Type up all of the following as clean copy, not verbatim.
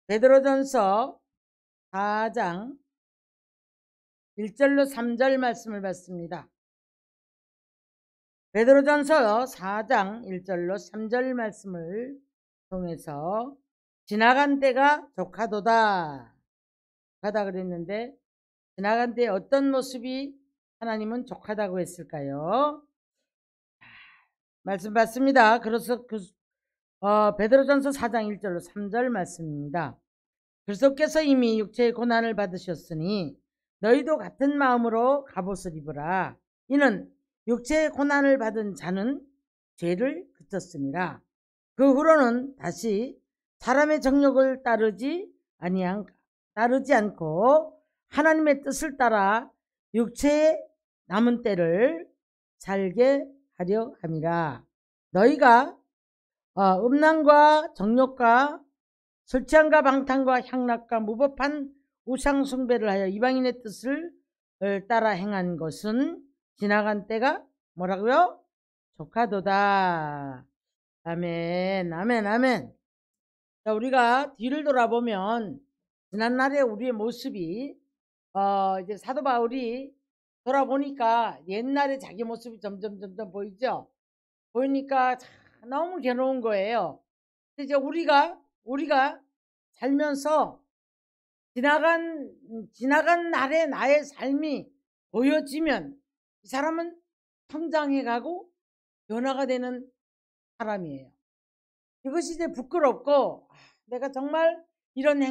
베드로전서 4장 1절로 3절 말씀을 받습니다. 베드로전서 4장 1절로 3절 말씀을 통해서 지나간 때가 족하도다 하다 그랬는데, 지나간 때에 어떤 모습이 하나님은 족하다고 했을까요? 말씀 받습니다. 그래서 베드로전서 4장 1절로 3절 말씀입니다. 그리스도께서 이미 육체의 고난을 받으셨으니 너희도 같은 마음으로 갑옷을 입으라. 이는 육체의 고난을 받은 자는 죄를 그쳤습니다. 그 후로는 다시 사람의 정욕을 따르지 않고 하나님의 뜻을 따라 육체의 남은 때를 살게 하려 함이라. 너희가 음란과 정욕과 술 취함과 방탕과 향락과 무법한 우상 숭배를 하여 이방인의 뜻을 따라 행한 것은 지나간 때가 뭐라고요? 족하도다. 아멘, 아멘, 아멘. 자, 우리가 뒤를 돌아보면 지난날의 우리의 모습이 이제 사도 바울이 돌아보니까 옛날에 자기 모습이 점점 보이죠? 보이니까 너무 괴로운 거예요. 이제 우리가 살면서 지나간 날의 나의 삶이 보여지면 이 사람은 성장해가고 변화가 되는 사람이에요. 이것이 이제 부끄럽고, 내가 정말 이런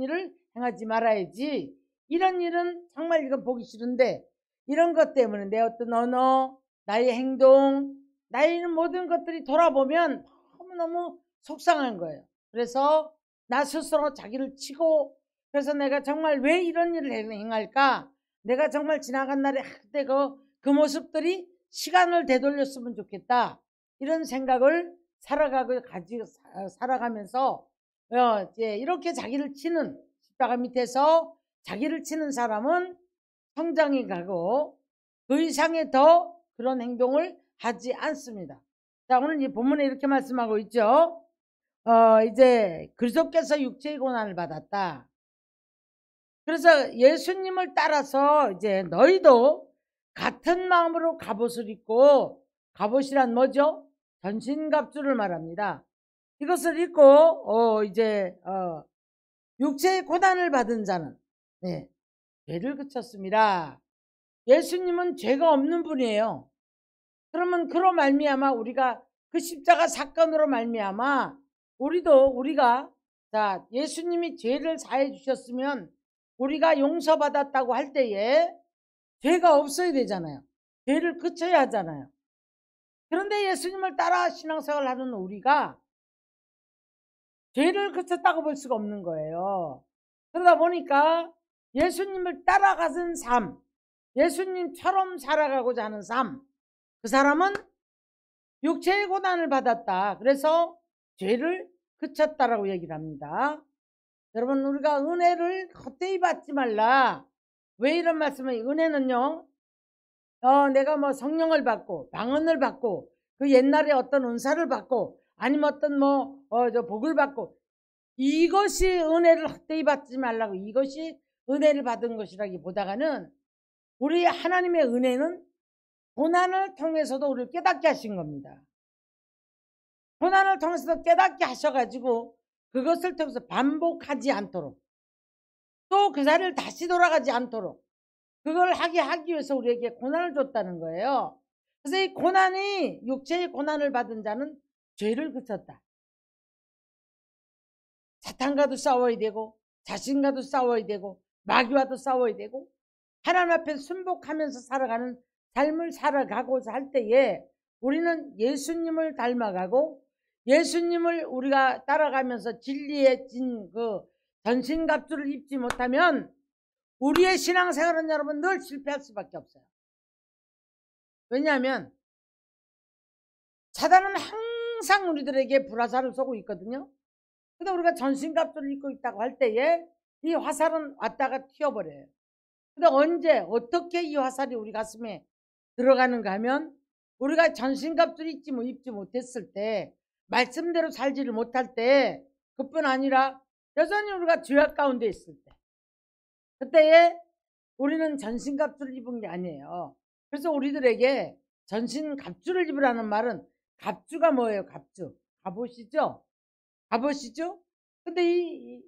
일을 행하지 말아야지, 이런 일은 정말 이건 보기 싫은데, 이런 것 때문에 내 어떤 언어, 나의 행동, 나의 모든 것들이 돌아보면 너무너무 속상한 거예요. 그래서 나 스스로 자기를 치고, 그래서 내가 정말 왜 이런 일을 행할까? 내가 정말 지나간 날에 그때 그 모습들이 시간을 되돌렸으면 좋겠다, 이런 생각을 살아가면서 이제 이렇게 자기를 치는, 십자가 밑에서 자기를 치는 사람은 성장해 가고 그 이상의 더 그런 행동을 하지 않습니다. 자, 오늘 이 본문에 이렇게 말씀하고 있죠. 이제 그리스도께서 육체의 고난을 받았다. 그래서 예수님을 따라서 이제 너희도 같은 마음으로 갑옷을 입고, 갑옷이란 뭐죠? 전신갑주를 말합니다. 이것을 입고 이제 육체의 고난을 받은 자는 죄를 그쳤습니다. 예수님은 죄가 없는 분이에요. 그러면 그로 말미암아 우리가 그 십자가 사건으로 말미암아 우리가 자, 예수님이 죄를 사해 주셨으면 우리가 용서받았다고 할 때에 죄가 없어야 되잖아요. 죄를 그쳐야 하잖아요. 그런데 예수님을 따라 신앙생활을 하는 우리가 죄를 그쳤다고 볼 수가 없는 거예요. 그러다 보니까 예수님을 따라가는 삶, 예수님처럼 살아가고자 하는 삶, 그 사람은 육체의 고난을 받았다. 그래서 죄를 그쳤다라고 얘기를 합니다. 여러분, 우리가 은혜를 헛되이 받지 말라. 왜 이런 말씀을? 은혜는요, 내가 뭐 성령을 받고 방언을 받고 그 옛날에 어떤 은사를 받고 아니면 어떤 복을 받고, 이것이 은혜를 헛되이 받지 말라고, 이것이 은혜를 받은 것이라기보다는 우리 하나님의 은혜는 고난을 통해서도 우리를 깨닫게 하신 겁니다. 고난을 통해서도 깨닫게 하셔가지고 그것을 통해서 반복하지 않도록, 또 그 자리를 다시 돌아가지 않도록 그걸 하기 위해서 우리에게 고난을 줬다는 거예요. 그래서 이 고난이, 육체의 고난을 받은 자는 죄를 그쳤다. 사탄과도 싸워야 되고 자신과도 싸워야 되고 마귀와도 싸워야 되고 하나님 앞에 순복하면서 살아가는 삶을 살아가고자 할 때에 우리는 예수님을 닮아가고 예수님을 우리가 따라가면서 진리의 그 전신갑주를 입지 못하면 우리의 신앙생활은 여러분 늘 실패할 수밖에 없어요. 왜냐하면 사단은 항상 우리들에게 불화살을 쏘고 있거든요. 근데 우리가 전신갑주를 입고 있다고 할 때에 이 화살은 왔다가 튀어버려요. 근데 언제 어떻게 이 화살이 우리 가슴에 들어가는가 하면, 우리가 전신갑주를 입지 못했을 때, 말씀대로 살지를 못할 때, 그뿐 아니라 여전히 우리가 죄악 가운데 있을 때, 그때에 우리는 전신갑주를 입은 게 아니에요. 그래서 우리들에게 전신갑주를 입으라는 말은, 갑주가 뭐예요? 갑주. 갑옷이죠? 갑옷이죠? 근데 이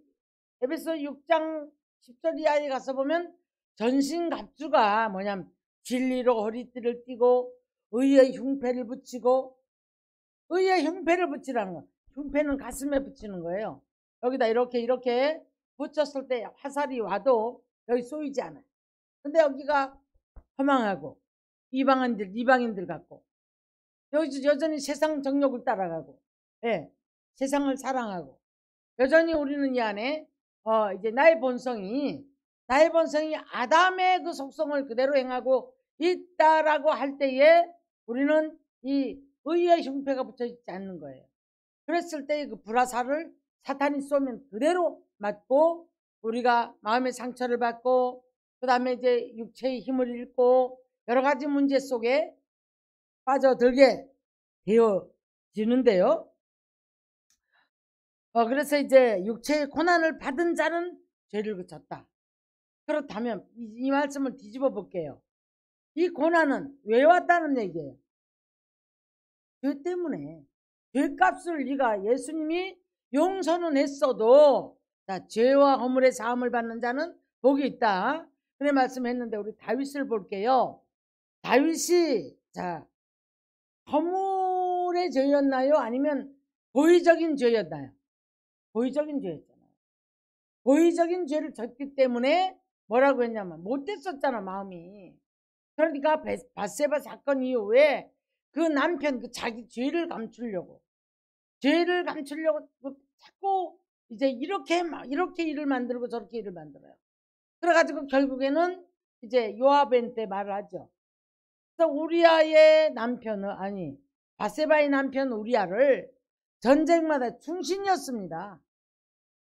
에베소 6장 10절 이하에 가서 보면 전신갑주가 뭐냐면 진리로 허리띠를 띠고 의의 흉패를 붙이고, 의의 흉패를 붙이라는 거. 흉패는 가슴에 붙이는 거예요. 여기다 이렇게 붙였을 때 화살이 와도 여기 쏘이지 않아요. 근데 여기가 허망하고 이방인들 같고, 여기 여전히 세상 정욕을 따라가고, 예, 세상을 사랑하고, 여전히 우리는 이 안에 이제 나의 본성이 아담의 그 속성을 그대로 행하고 있다라고 할 때에 우리는 이 의의 흉패가 붙여 있지 않는 거예요. 그랬을 때 그 불화살을 사탄이 쏘면 그대로 맞고 우리가 마음의 상처를 받고, 그 다음에 이제 육체의 힘을 잃고 여러 가지 문제 속에 빠져들게 되어지는데요. 그래서 이제 육체의 고난을 받은 자는 죄를 그쳤다. 그렇다면 이 말씀을 뒤집어 볼게요. 이 고난은 왜 왔다는 얘기예요? 죄 때문에. 죄값을 네가, 예수님이 용서는 했어도, 자, 죄와 허물의 사함을 받는 자는 복이 있다. 그래 말씀했는데, 우리 다윗을 볼게요. 다윗이 자, 허물의 죄였나요? 아니면 고의적인 죄였나요? 고의적인 죄였잖아요. 고의적인 죄를 졌기 때문에 뭐라고 했냐면 못됐었잖아, 마음이. 그러니까 밧세바 사건 이후에 그 남편, 그 자기 죄를 감추려고 자꾸 이제 이렇게 일을 만들고 저렇게 일을 만들어요. 그래가지고 결국에는 이제 요압한테 말을 하죠. 그래서 우리아의 남편은, 아니, 밧세바의 남편 우리아를 전쟁마다 충신이었습니다.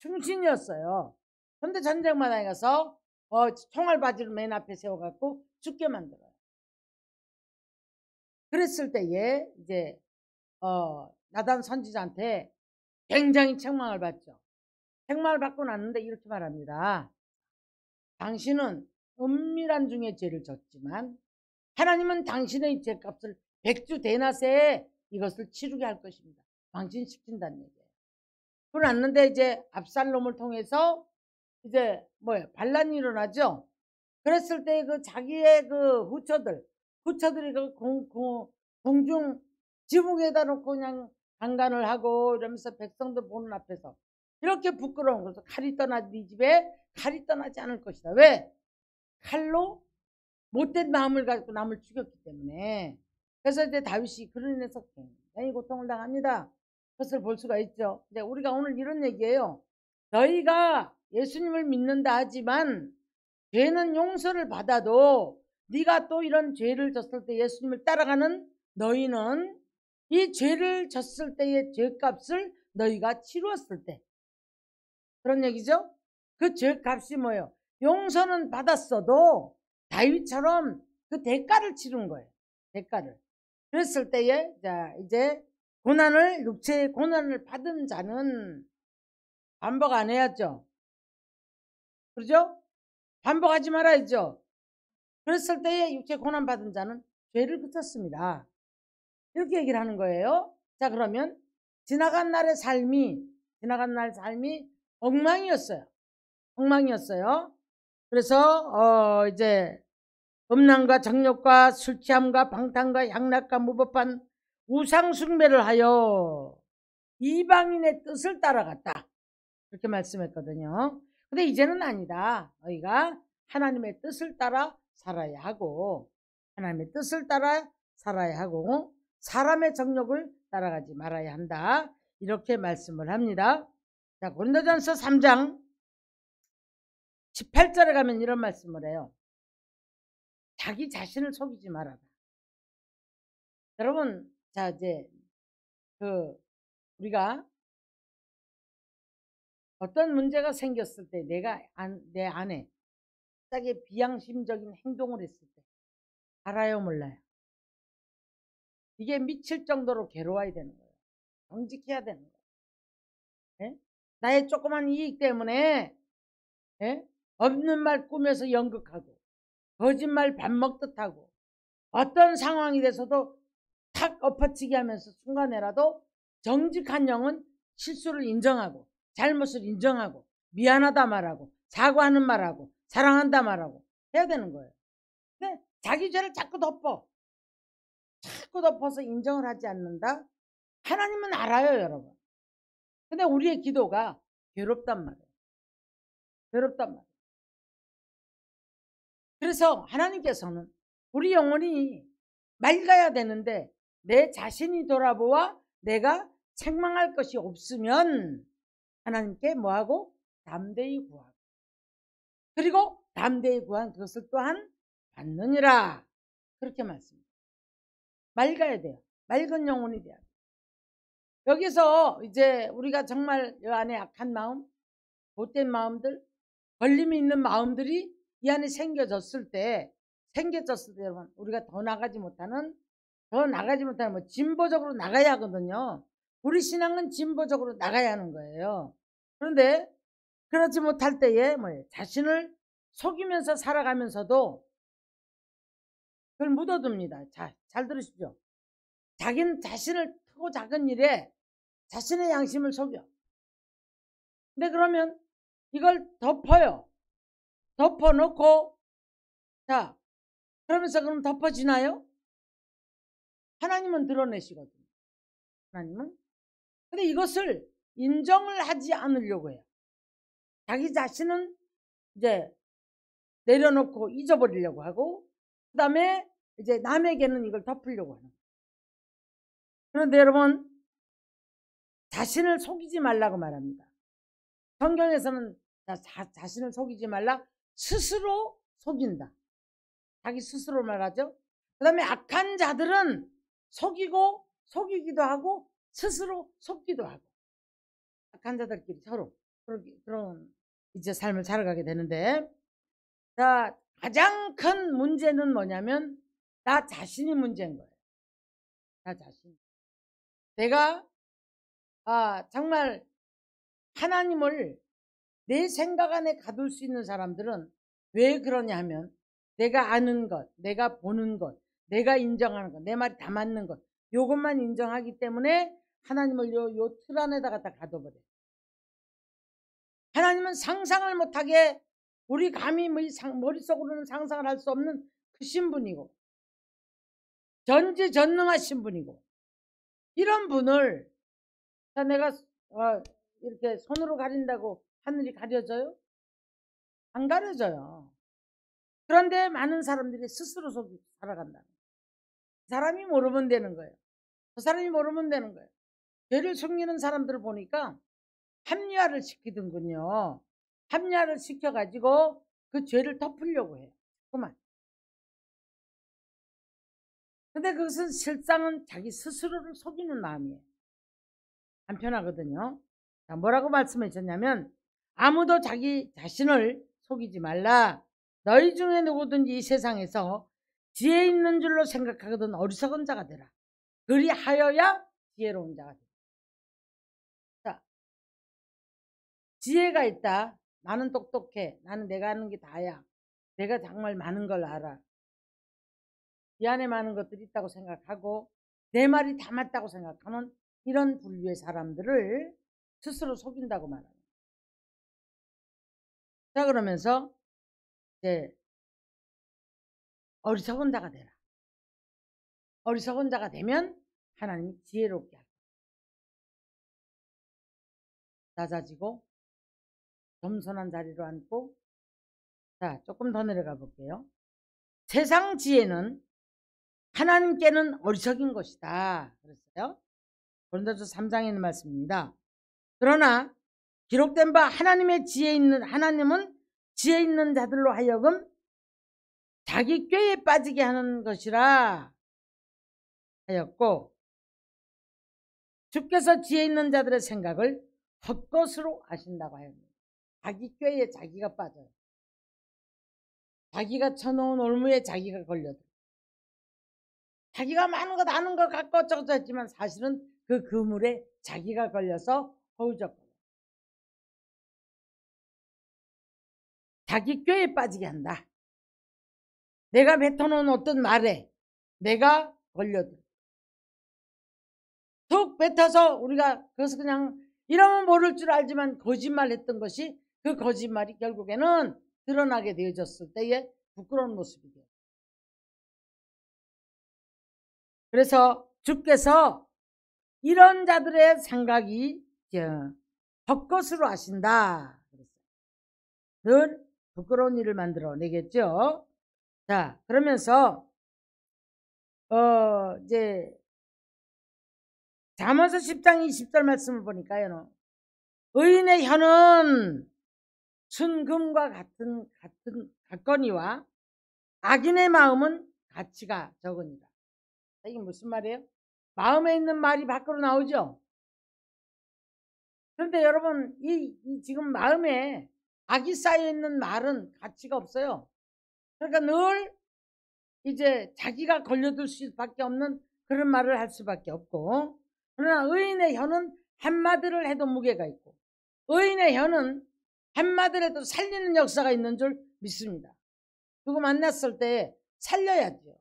충신이었어요. 근데 전쟁마다 가서 총알 바지를 맨 앞에 세워갖고 죽게 만들어요. 그랬을 때에 이제 나단 선지자한테 굉장히 책망을 받죠. 책망을 받고 났는데 이렇게 말합니다. 당신은 은밀한 중에 죄를 졌지만 하나님은 당신의 죄값을 백주 대낮에 이것을 치르게 할 것입니다. 망신시킨다는 얘기예요. 그러고 났는데 이제 압살롬을 통해서 이제 반란이 일어나죠. 그랬을 때 그 자기의 그 후처들이 그 공중 지붕에다 놓고 그냥 강간을 하고 이러면서 백성들 보는 앞에서 이렇게 부끄러운 거죠. 칼이 떠나지, 네 집에 칼이 떠나지 않을 것이다. 왜? 칼로 못된 마음을 가지고 남을 죽였기 때문에. 그래서 이제 다윗이 그런 인해서 굉장히 고통을 당합니다. 그것을 볼 수가 있죠. 이제 우리가 오늘 이런 얘기예요. 너희가 예수님을 믿는다 하지만 죄는 용서를 받아도 네가 또 이런 죄를 졌을 때 예수님을 따라가는 너희는 이 죄를 졌을 때의 죄값을 너희가 치루었을 때, 그런 얘기죠. 그 죄값이 뭐예요? 용서는 받았어도 다윗처럼 그 대가를 치른 거예요. 대가를. 그랬을 때에 자, 이제 육체의 고난을 받은 자는 반복 안 해야죠. 그렇죠? 반복하지 말아야죠. 그랬을 때에 육체 고난 받은 자는 죄를 그쳤습니다. 이렇게 얘기를 하는 거예요. 자, 그러면 지나간 날 삶이 엉망이었어요. 엉망이었어요. 그래서 이제 음란과 정욕과 술 취함과 방탕과 향락과 무법한 우상 숭배를 하여 이방인의 뜻을 따라갔다. 이렇게 말씀했거든요. 근데 이제는 아니다. 너희가 하나님의 뜻을 따라 살아야 하고, 하나님의 뜻을 따라 살아야 하고, 사람의 정욕을 따라가지 말아야 한다. 이렇게 말씀을 합니다. 자, 고린도전서 3장 18절에 가면 이런 말씀을 해요. 자기 자신을 속이지 말아라. 여러분, 자, 이제 우리가 어떤 문제가 생겼을 때 내 안에 갑자기 비양심적인 행동을 했을 때 알아요, 몰라요? 이게 미칠 정도로 괴로워야 되는 거예요. 정직해야 되는 거예요. 네? 나의 조그만 이익 때문에 예? 없는 말 꾸며서 연극하고 거짓말 밥 먹듯 하고 어떤 상황이 돼서도 탁 엎어치기 하면서 순간에라도 정직한 영은 실수를 인정하고 잘못을 인정하고 미안하다 말하고 사과하는 말하고 사랑한다 말하고 해야 되는 거예요. 근데 자기 죄를 자꾸 덮어서 인정을 하지 않는다. 하나님은 알아요, 여러분. 근데 우리의 기도가 괴롭단 말이에요. 괴롭단 말이에요. 그래서 하나님께서는 우리 영혼이 맑아야 되는데 내 자신이 돌아보아 내가 책망할 것이 없으면 하나님께 뭐하고? 담대히 구하고 그리고 담대히 구한 그것을 또한 받느니라. 그렇게 말씀합니다. 맑아야 돼요. 맑은 영혼이 돼야 돼요. 여기서 이제 우리가 정말 이 안에 악한 마음, 못된 마음들, 걸림이 있는 마음들이 이 안에 생겨졌을 때 여러분 우리가 더 나가지 못하는 뭐 진보적으로 나가야 하거든요. 우리 신앙은 진보적으로 나가야 하는 거예요. 그런데 그렇지 못할 때에 뭐예요? 자신을 속이면서 살아가면서도 그걸 묻어둡니다. 자, 잘 들으십시오. 자기는 자신을 크고 작은 일에 자신의 양심을 속여. 근데 그러면 이걸 덮어놓고 자 그러면서 그럼 덮어지나요? 하나님은 드러내시거든요. 하나님은. 근데 이것을 인정을 하지 않으려고 해요. 자기 자신은 이제 내려놓고 잊어버리려고 하고 그 다음에 이제 남에게는 이걸 덮으려고 하는 거예요. 그런데 여러분 자신을 속이지 말라고 말합니다. 성경에서는 자신을 속이지 말라 스스로 속인다. 자기 스스로 말하죠. 그 다음에 악한 자들은 속이기도 하고 스스로 속기도 하고 악한 자들끼리 서로 그런 이제 삶을 살아가게 되는데 자 가장 큰 문제는 뭐냐면 나 자신이 문제인 거예요. 나 자신. 내가 정말 하나님을 내 생각 안에 가둘 수 있는 사람들은 왜 그러냐 하면 내가 아는 것, 내가 보는 것, 내가 인정하는 것, 내 말이 다 맞는 것 요것만 인정하기 때문에 하나님을 요 틀 안에다가 다 가둬버려요. 하나님은 상상을 못하게 우리 감히 머릿속으로는 상상을 할 수 없는 크신 분이고 전지전능하신 분이고 이런 분을 내가 이렇게 손으로 가린다고 하늘이 가려져요? 안 가려져요. 그런데 많은 사람들이 스스로 속이고 살아간다. 사람이 모르면 되는 거예요. 그 사람이 모르면 되는 거예요. 죄를 숨기는 사람들을 보니까 합리화를 시키던군요. 합리화를 시켜가지고 그 죄를 덮으려고 해요. 그만. 근데 그것은 실상은 자기 스스로를 속이는 마음이에요. 한편하거든요. 자, 뭐라고 말씀해 주셨냐면 아무도 자기 자신을 속이지 말라. 너희 중에 누구든지 이 세상에서 지혜 있는 줄로 생각하거든 어리석은 자가 되라. 그리하여야 지혜로운 자가 되라. 자, 지혜가 있다. 나는 똑똑해. 나는 내가 아는 게 다야. 내가 정말 많은 걸 알아. 이 안에 많은 것들이 있다고 생각하고 내 말이 다 맞다고 생각하는 이런 분류의 사람들을 스스로 속인다고 말합니다. 자 그러면서 이제 어리석은 자가 되라. 어리석은 자가 되면 하나님이 지혜롭게 하라. 낮아지고 겸손한 자리로 앉고 자 조금 더 내려가 볼게요. 세상 지혜는 하나님께는 어리석인 것이다. 그랬어요. 고린도서 3장에 있는 말씀입니다. 그러나 기록된 바 하나님은 지혜 있는 자들로 하여금 자기 꾀에 빠지게 하는 것이라 하였고 주께서 지혜 있는 자들의 생각을 헛것으로 아신다고 하였습니다. 자기 꾀에 자기가 빠져요. 자기가 쳐놓은 올무에 자기가 걸려들어요. 자기가 많은 것 아는 것 갖고 어쩌고저쩌고 했지만 사실은 그 그물에 자기가 걸려서 허우적거려요. 자기 꾀에 빠지게 한다. 내가 뱉어놓은 어떤 말에 내가 걸려들어. 툭 뱉어서 우리가 그래서 그냥 이러면 모를 줄 알지만 거짓말했던 것이 그 거짓말이 결국에는 드러나게 되어졌을 때의 부끄러운 모습이 돼요. 그래서 주께서 이런 자들의 생각이 헛것으로 하신다. 늘 부끄러운 일을 만들어내겠죠. 자, 그러면서 이제 잠언서 10장 20절 말씀을 보니까요. 의인의 혀는 순금과 같거니와 악인의 마음은 가치가 적으니라. 이게 무슨 말이에요? 마음에 있는 말이 밖으로 나오죠. 그런데 여러분 지금 마음에 악이 쌓여 있는 말은 가치가 없어요. 그러니까 늘 이제 자기가 걸려들 수밖에 없는 그런 말을 할 수밖에 없고, 그러나 의인의 혀는 한마디를 해도 무게가 있고 의인의 혀는 한마디를 해도 살리는 역사가 있는 줄 믿습니다. 누구 만났을 때 살려야죠.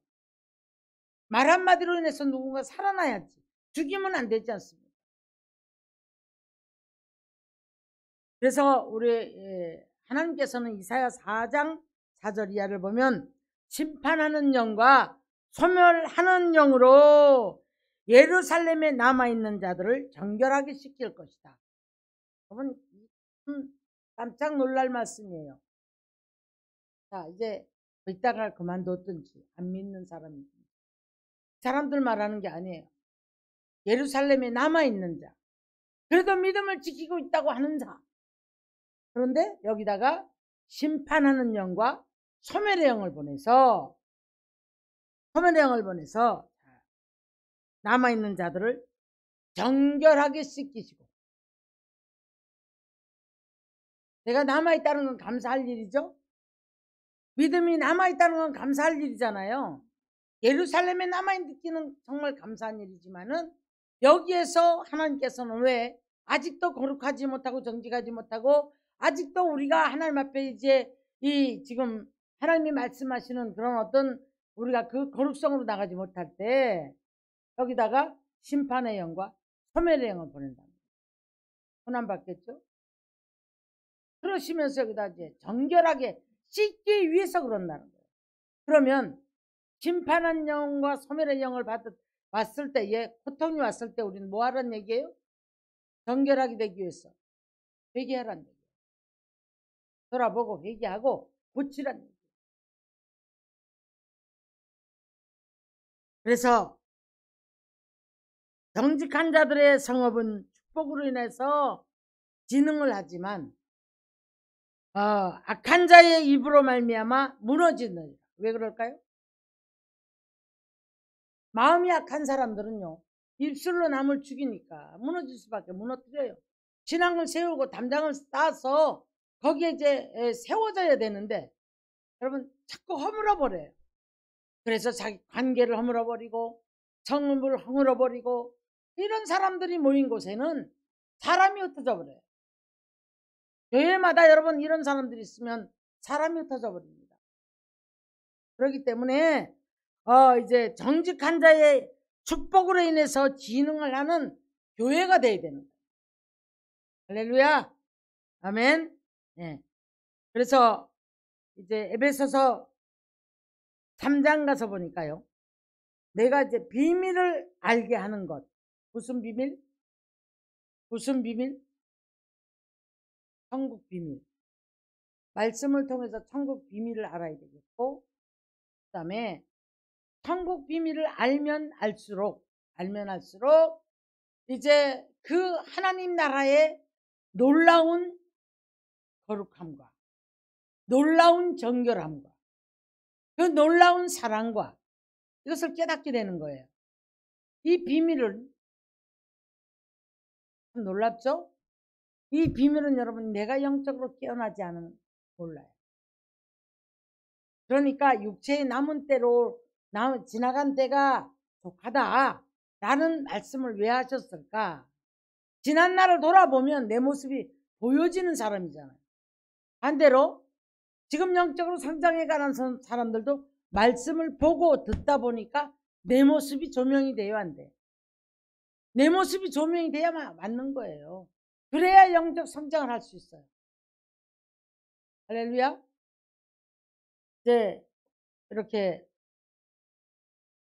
말 한마디로 인해서 누군가 살아나야지. 죽이면 안 되지 않습니까? 그래서 우리 하나님께서는 이사야 4장 4절 이하를 보면 심판하는 영과 소멸하는 영으로 예루살렘에 남아있는 자들을 정결하게 시킬 것이다. 여러분 깜짝 놀랄 말씀이에요. 자, 이제 이따가 그만뒀든지 안 믿는 사람들 말하는 게 아니에요. 예루살렘에 남아있는 자, 그래도 믿음을 지키고 있다고 하는 자. 그런데 여기다가 심판하는 영과 소멸의 영을 보내서 남아있는 자들을 정결하게 씻기시고. 내가 남아있다는 건 감사할 일이죠. 믿음이 남아있다는 건 감사할 일이잖아요. 예루살렘에 남아있기는 정말 감사한 일이지만은 여기에서 하나님께서는 왜 아직도 거룩하지 못하고 정직하지 못하고 아직도 우리가 하나님 앞에 이제 지금 하나님이 말씀하시는 그런 어떤 우리가 그 거룩성으로 나가지 못할 때 여기다가 심판의 영과 소멸의 영을 보낸다. 고난 받겠죠? 그러시면서 여기다 이제 정결하게 씻기 위해서 그런다는 거예요. 그러면 심판한 영과 소멸의 영을 왔을 때에 고통이 왔을 때 우리는 뭐 하라는 얘기예요? 정결하게 되기 위해서 회개하라는 얘기예요. 돌아보고 회개하고 고치라는 얘기예요. 그래서 정직한 자들의 성업은 축복으로 인해서 진흥을 하지만 악한 자의 입으로 말미암아 무너지느니라. 왜 그럴까요? 마음이 악한 사람들은요, 입술로 남을 죽이니까 무너질 수밖에 무너뜨려요. 신앙을 세우고 담장을 쌓아서 거기에 이제 세워져야 되는데 여러분 자꾸 허물어버려요. 그래서 자기 관계를 허물어버리고 성을 허물어버리고 이런 사람들이 모인 곳에는 사람이 흩어져 버려요. 교회마다 여러분 이런 사람들이 있으면 사람이 흩어져 버립니다. 그렇기 때문에 이제 정직한 자의 축복으로 인해서 진흥을 하는 교회가 돼야 되는 거예요. 할렐루야. 아멘. 네. 그래서 이제 에베소서 3장 가서 보니까요. 내가 이제 비밀을 알게 하는 것. 무슨 비밀? 무슨 비밀? 천국 비밀. 말씀을 통해서 천국 비밀을 알아야 되겠고, 그 다음에 천국 비밀을 알면 알수록 이제 그 하나님 나라의 놀라운 거룩함과 놀라운 정결함과 그 놀라운 사랑과 이것을 깨닫게 되는 거예요. 이 비밀을 놀랍죠? 이 비밀은 여러분 내가 영적으로 깨어나지 않으면 몰라요. 그러니까 육체의 남은 때로 지나간 때가 독하다 라는 말씀을 왜 하셨을까? 지난 날을 돌아보면 내 모습이 보여지는 사람이잖아요. 반대로 지금 영적으로 성장해 가는 사람들도 말씀을 보고 듣다 보니까 내 모습이 조명이 돼요, 안 돼요? 내 모습이 조명이 돼야 맞는 거예요. 그래야 영적 성장을 할 수 있어요. 할렐루야. 이제 이렇게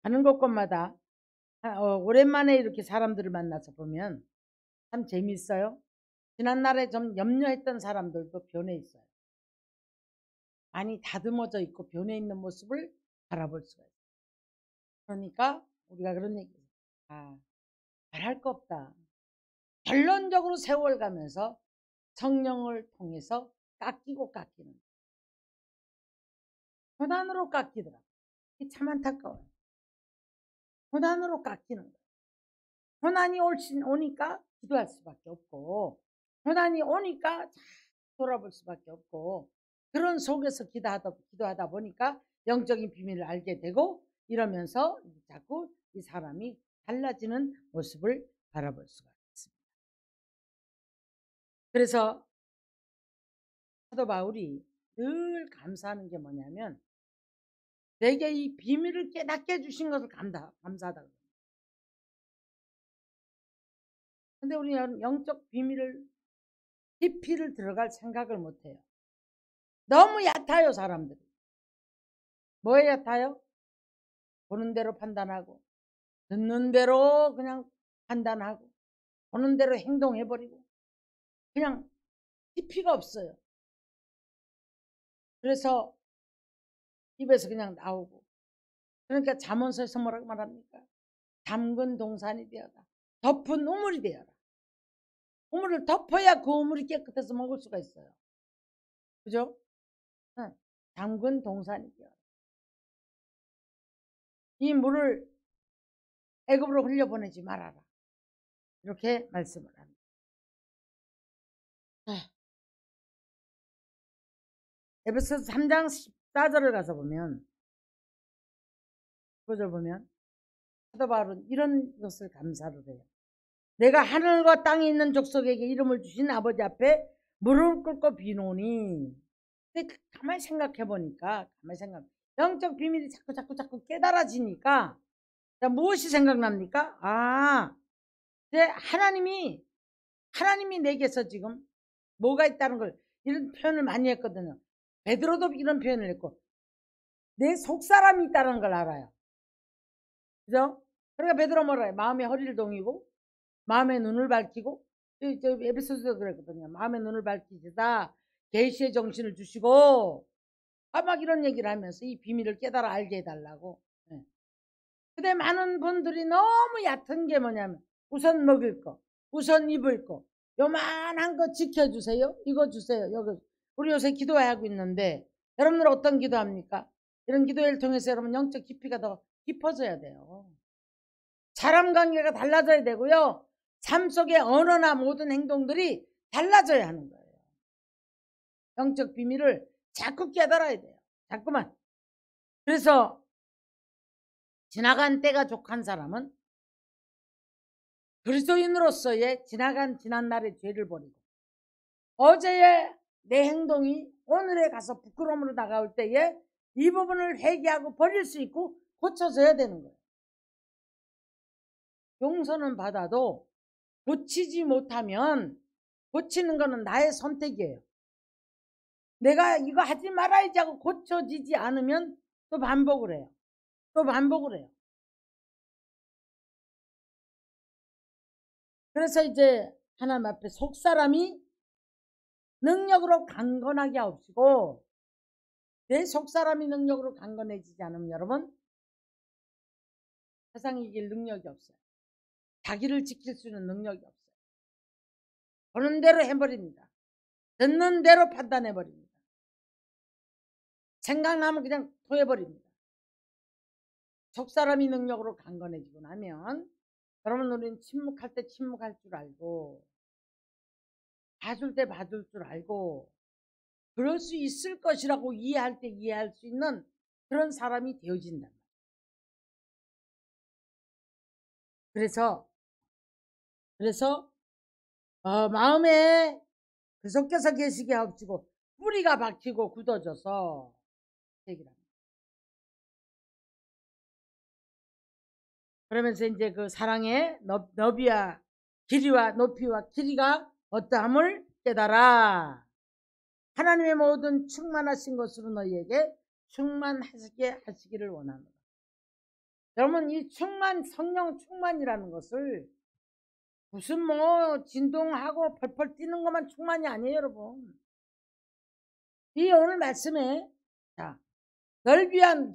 가는 곳곳마다 오랜만에 이렇게 사람들을 만나서 보면 참 재미있어요. 지난날에 좀 염려했던 사람들도 변해 있어요. 많이 다듬어져 있고 변해 있는 모습을 바라볼 수가 있어요. 그러니까 우리가 그런 얘기예요. 말할 거 없다. 결론적으로 세월 가면서 성령을 통해서 깎이고 깎이는 고난으로 깎이더라고요. 이게 참 안타까워요. 고난으로 깎이는 거예요. 고난이 오니까 기도할 수밖에 없고, 고난이 오니까 돌아볼 수밖에 없고, 그런 속에서 기도하다 보니까 영적인 비밀을 알게 되고, 이러면서 자꾸 이 사람이 달라지는 모습을 바라볼 수가 있습니다. 그래서 사도 바울이 늘 감사하는 게 뭐냐면, 내게 이 비밀을 깨닫게 해주신 것을 감사하다. 근데 우리는 영적 비밀을 깊이를 들어갈 생각을 못해요. 너무 얕아요, 사람들이. 뭐에 얕아요? 보는 대로 판단하고, 듣는 대로 그냥 판단하고, 보는 대로 행동해버리고, 그냥 깊이가 없어요. 그래서 입에서 그냥 나오고. 그러니까 잠언서에서 뭐라고 말합니까? 잠근 동산이 되어라. 덮은 우물이 되어라. 우물을 덮어야 그 우물이 깨끗해서 먹을 수가 있어요. 그죠? 잠근 동산이 되어라. 이 물을 애굽으로 흘려보내지 말아라. 이렇게 말씀을 합니다. 에베소서 3장 14절을 가서 보면, 9절 보면 사도 바울은 이런 것을 감사를 해요. 내가 하늘과 땅에 있는 족속에게 이름을 주신 아버지 앞에 무릎을 꿇고 비노니. 근데 가만히 생각해 보니까, 영적 비밀이 자꾸 깨달아지니까 무엇이 생각납니까? 이제 하나님이 내게서 지금 뭐가 있다는 걸, 이런 표현을 많이 했거든요. 베드로도 이런 표현을 했고, 내 속사람이 있다는 걸 알아요. 그죠? 그러니까 베드로 뭐라 해요? 마음의 허리를 동이고, 마음의 눈을 밝히고, 에베소서도 그랬거든요. 마음의 눈을 밝히시다, 계시의 정신을 주시고, 막 이런 얘기를 하면서 이 비밀을 깨달아 알게 해달라고. 근데 많은 분들이 너무 얕은 게 뭐냐면, 우선 먹을 거, 우선 입을 거, 요만한 거 지켜주세요. 이거 주세요. 여기. 우리 요새 기도하고 있는데, 여러분들 어떤 기도합니까? 이런 기도회를 통해서 여러분 영적 깊이가 더 깊어져야 돼요. 사람 관계가 달라져야 되고요. 삶 속의 언어나 모든 행동들이 달라져야 하는 거예요. 영적 비밀을 자꾸 깨달아야 돼요. 자꾸만. 그래서 지나간 때가 족한 사람은 그리스도인으로서의 지난날의 죄를 버리고, 어제의 내 행동이 오늘에 가서 부끄러움으로 다가올 때에 이 부분을 회개하고 버릴 수 있고 고쳐져야 되는 거예요. 용서는 받아도 고치지 못하면, 고치는 거는 나의 선택이에요. 내가 이거 하지 말아야지 하고 고쳐지지 않으면 또 반복을 해요. 그래서 이제 하나님 앞에 속사람이 능력으로 강건하게 하옵시고, 내 속사람이 능력으로 강건해지지 않으면 여러분 세상에 이길 능력이 없어요. 자기를 지킬 수 있는 능력이 없어요. 보는 대로 해버립니다. 듣는 대로 판단해버립니다. 생각나면 그냥 토해버립니다. 속사람이 능력으로 강건해지고 나면 여러분, 우리는 침묵할 때 침묵할 줄 알고, 봐줄 때 봐줄 줄 알고, 그럴 수 있을 것이라고 이해할 때 이해할 수 있는 그런 사람이 되어진단 말이에요. 그래서 마음에 계속해서 계시게 하옵시고, 뿌리가 박히고 굳어져서 얘기를 합니다. 그러면서 이제 그 사랑의 너비와 길이와 높이와 길이가 어떠함을 깨달아. 하나님의 모든 충만하신 것으로 너희에게 충만하시게 하시기를 원합니다. 여러분, 이 성령 충만이라는 것을 무슨 뭐 진동하고 펄펄 뛰는 것만 충만이 아니에요, 여러분. 이 오늘 말씀에 자,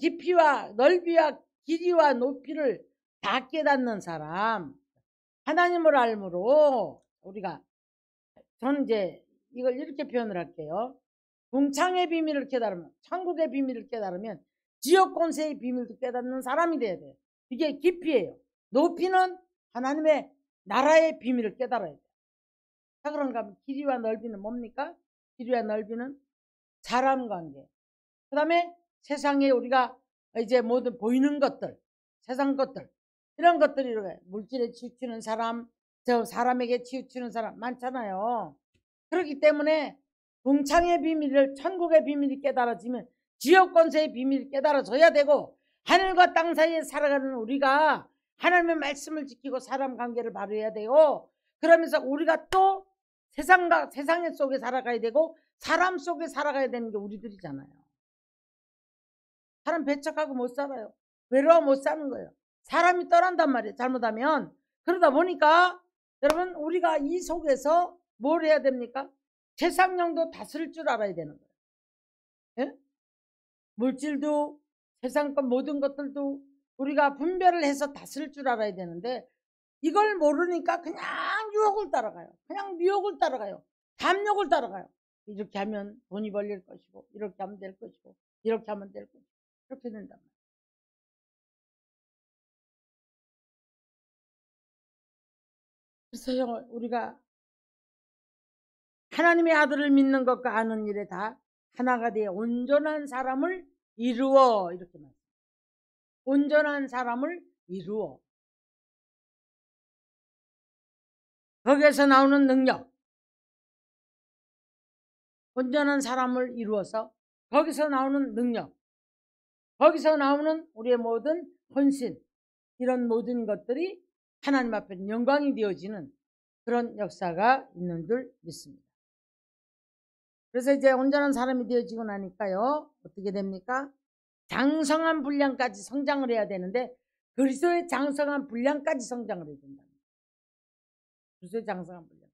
깊이와 넓이와 길이와 높이를 다 깨닫는 사람, 하나님을 알므로 우리가, 저는 이제 이걸 이렇게 표현을 할게요. 궁창의 비밀을 깨달으면, 천국의 비밀을 깨달으면 지역 권세의 비밀도 깨닫는 사람이 돼야 돼요. 이게 깊이예요. 높이는 하나님의 나라의 비밀을 깨달아야 돼요. 자, 그런가 하면 길이와 넓이는 뭡니까? 길이와 넓이는 사람 관계. 그 다음에 세상에 우리가 이제 모든 보이는 것들, 세상 것들, 이런 것들이 물질에 치우치는 사람, 사람에게 치우치는 사람 많잖아요. 그렇기 때문에 궁창의 비밀을, 천국의 비밀이 깨달아지면 지역 권세의 비밀이 깨달아져야 되고, 하늘과 땅 사이에 살아가는 우리가 하나님의 말씀을 지키고 사람 관계를 바로해야 되고, 그러면서 우리가 또 세상 속에 살아가야 되고 사람 속에 살아가야 되는 게 우리들이잖아요. 사람 배척하고 못 살아요. 외로워 못 사는 거예요. 사람이 떠난단 말이에요, 잘못하면. 그러다 보니까 여러분, 우리가 이 속에서 뭘 해야 됩니까? 세상령도 다스릴 줄 알아야 되는 거예요. 예? 물질도 세상 것 모든 것들도 우리가 분별을 해서 다스릴 줄 알아야 되는데, 이걸 모르니까 그냥 유혹을 따라가요. 그냥 미혹을 따라가요. 담욕을 따라가요. 이렇게 하면 돈이 벌릴 것이고, 이렇게 하면 될 것이고, 이렇게 하면 될 것이고, 이렇게 된단 말이에요. 그래서 우리가 하나님의 아들을 믿는 것과 아는 일에 다 하나가 되어 온전한 사람을 이루어, 이렇게 말해요. 온전한 사람을 이루어. 거기에서 나오는 능력, 온전한 사람을 이루어서 거기서 나오는 능력, 거기서 나오는 우리의 모든 헌신, 이런 모든 것들이 하나님 앞에 영광이 되어지는 그런 역사가 있는 줄 믿습니다. 그래서 이제 온전한 사람이 되어지고 나니까요, 어떻게 됩니까? 장성한 분량까지 성장을 해야 되는데, 그리스도의 장성한 분량까지 성장을 해야 된다. 그리스도의 장성한 분량.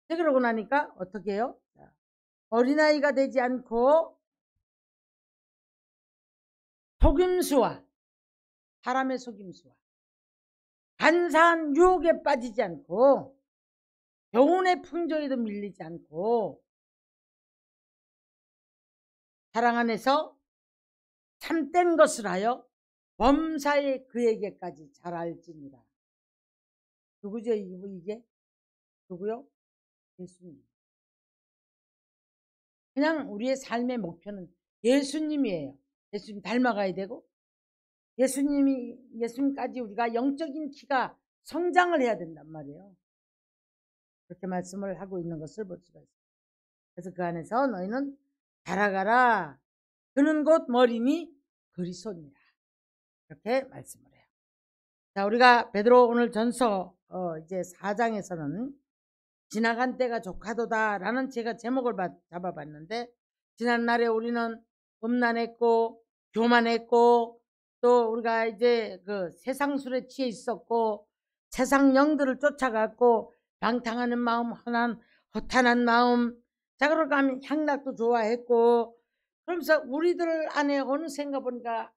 그러고 나니까 어떻게 해요? 어린아이가 되지 않고 속임수와, 사람의 속임수와 간사한 유혹에 빠지지 않고 교훈의 풍조에도 밀리지 않고 사랑 안에서 참된 것을 하여 범사에 그에게까지 잘 알지니라. 누구죠 이게? 누구요? 예수님. 그냥 우리의 삶의 목표는 예수님이에요. 예수님 닮아가야 되고, 예수님까지 우리가 영적인 키가 성장을 해야 된단 말이에요. 그렇게 말씀을 하고 있는 것을 볼 수가 있어요. 그래서 그 안에서 너희는 자라가라. 그는 곧 머리니 그리스도니라. 이렇게 말씀을 해요. 자, 우리가 베드로 오늘 전서 이제 4장에서는 지나간 때가 족하도다 라는 제가 제목을 잡아봤는데, 지난날에 우리는 음란했고 교만했고 또 우리가 이제 그 세상술에 취해 있었고 세상 영들을 쫓아갔고 방탕하는 마음, 허탄한 마음, 자, 그러고 하면 향락도 좋아했고, 그러면서 우리들 안에 어느샌가 보니까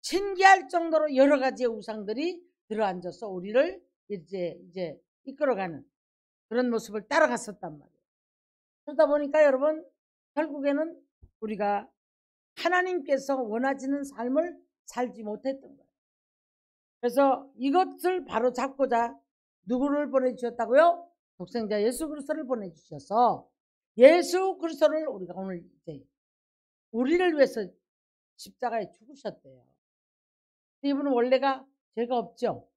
신기할 정도로 여러 가지의 우상들이 들어앉아서 우리를 이제 이끌어가는 그런 모습을 따라갔었단 말이에요. 그러다 보니까 여러분, 결국에는 우리가 하나님께서 원하시는 삶을 살지 못했던 거예요. 그래서 이것을 바로 잡고자 누구를 보내주셨다고요? 독생자 예수 그리스도를 보내주셔서 예수 그리스도를 우리가 오늘 이제 우리를 위해서 십자가에 죽으셨대요. 이분은 원래가 죄가 없죠,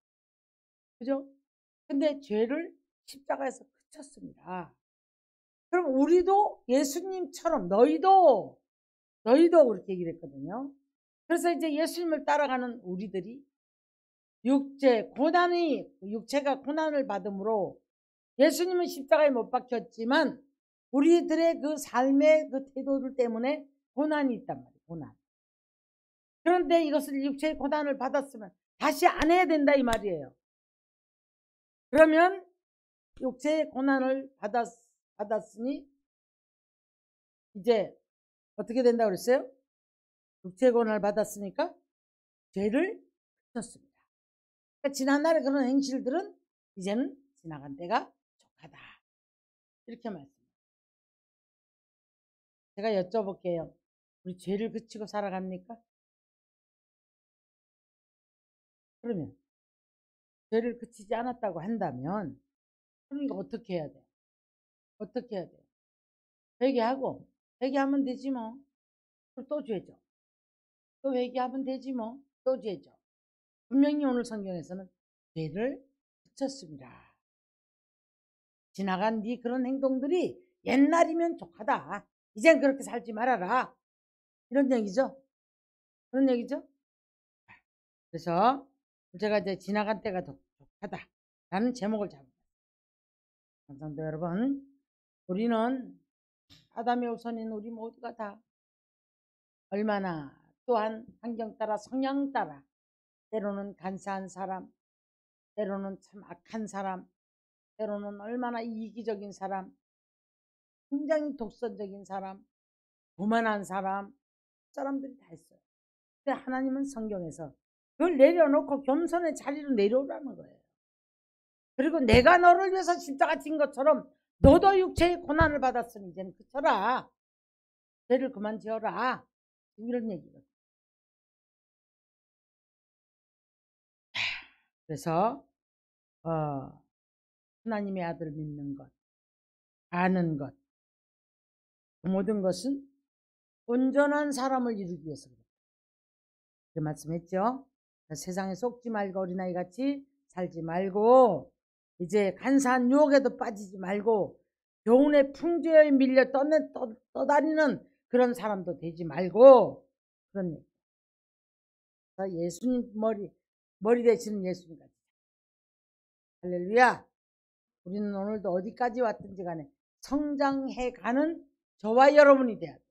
그죠? 근데 죄를 십자가에서 그쳤습니다. 그럼 우리도 예수님처럼 너희도 그렇게 얘기를 했거든요. 그래서 이제 예수님을 따라가는 우리들이 육체가 고난을 받음으로 예수님은 십자가에 못 박혔지만 우리들의 그 삶의 그 태도들 때문에 고난이 있단 말이에요. 고난. 그런데 이것을 육체의 고난을 받았으면 다시 안 해야 된다 이 말이에요. 그러면 육체의 고난을 받았으니 이제 어떻게 된다고 그랬어요? 육체의 고난을 받았으니까 죄를 그쳤습니다. 그러니까 지난날의 그런 행실들은 이제는 지나간 때가 족하다. 이렇게 말씀합니다. 제가 여쭤볼게요. 우리 죄를 그치고 살아갑니까? 그러면 죄를 그치지 않았다고 한다면 그러니까 어떻게 해야 돼요? 어떻게 해야 돼요? 회개하면 되지 뭐. 그럼 또 죄죠. 또 회개하면 되지 뭐. 또 죄죠. 분명히 오늘 성경에서는 죄를 그쳤습니다. 지나간 네 그런 행동들이 옛날이면 족하다. 이젠 그렇게 살지 말아라. 이런 얘기죠. 그런 얘기죠. 그래서 제가 이제 지나간 때가 족하다 라는 제목을 잡았습니다. 성도 여러분, 우리는 아담의 후손인 우리 모두가 다 얼마나 또한 환경 따라 성향 따라 때로는 간사한 사람, 때로는 참 악한 사람, 때로는 얼마나 이기적인 사람, 굉장히 독선적인 사람, 교만한 사람들이 다 있어요. 근데 하나님은 성경에서 그걸 내려놓고 겸손의 자리로 내려오라는 거예요. 그리고 내가 너를 위해서 십자가 진 것처럼 너도 육체의 고난을 받았으니 이제는 그쳐라. 죄를 그만 지어라. 이런 얘기거든요. 그래서 하나님의 아들을 믿는 것, 아는 것, 그 모든 것은 온전한 사람을 이루기 위해서 그렇게 말씀했죠. 세상에 속지 말고 어린아이 같이 살지 말고 이제 간사한 유혹에도 빠지지 말고 교훈의 풍조에 밀려 떠다니는 그런 사람도 되지 말고 그런 얘기. 예수님 머리 되시는 예수님 같이. 할렐루야. 우리는 오늘도 어디까지 왔든지 간에 성장해 가는 저와 여러분이 돼야 돼.